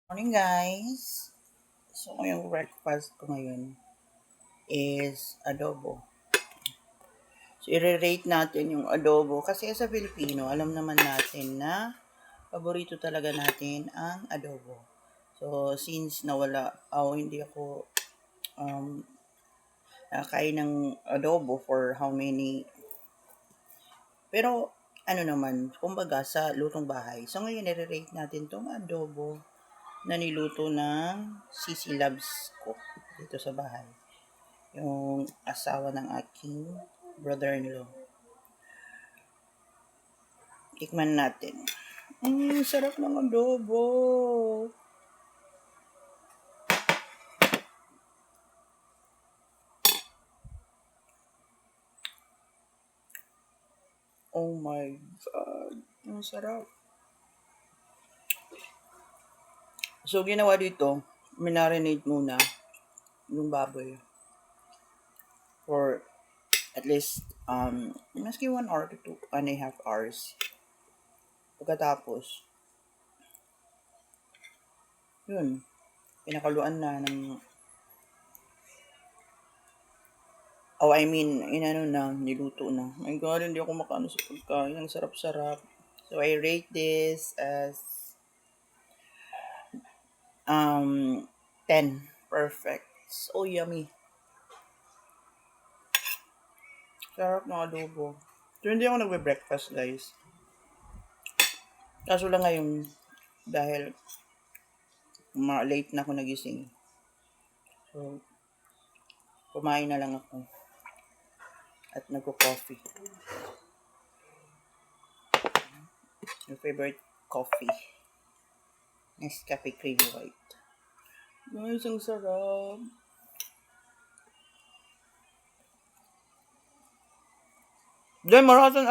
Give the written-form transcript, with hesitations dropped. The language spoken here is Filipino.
Morning guys! So yung breakfast ko ngayon is adobo. So i-rate natin yung adobo kasi sa Filipino alam naman natin na paborito talaga natin ang adobo. So since nawala hindi ako um, nakain ng adobo for how many, pero ano naman, kumbaga sa lutong bahay. So ngayon i-rate natin tong adobo na niluto ng Sisi Loves ko dito sa bahay. Yung asawa ng aking brother-in-law. Tikman natin. Sarap ng adobo. Oh my God. Ang sarap. So, ginawa dito, minarinate muna yung baboy for at least, maski 1 hour to 2.5 hours. Pagkatapos, yun, pinakaluan na ng, inano na, niluto na. My God, hindi ako makaano sa pagkain. Ang sarap-sarap. So, I rate this as 10. Perfect. So yummy. Sarap ng adobo. So, hindi ako nagbe-breakfast, guys. Kaso lang ngayon, dahil late na ako nagising. So, kumain na lang ako. At nagko-coffee. Your favorite coffee. Nescafe Creamy White. Guys, ang sarap. Diyan, maratan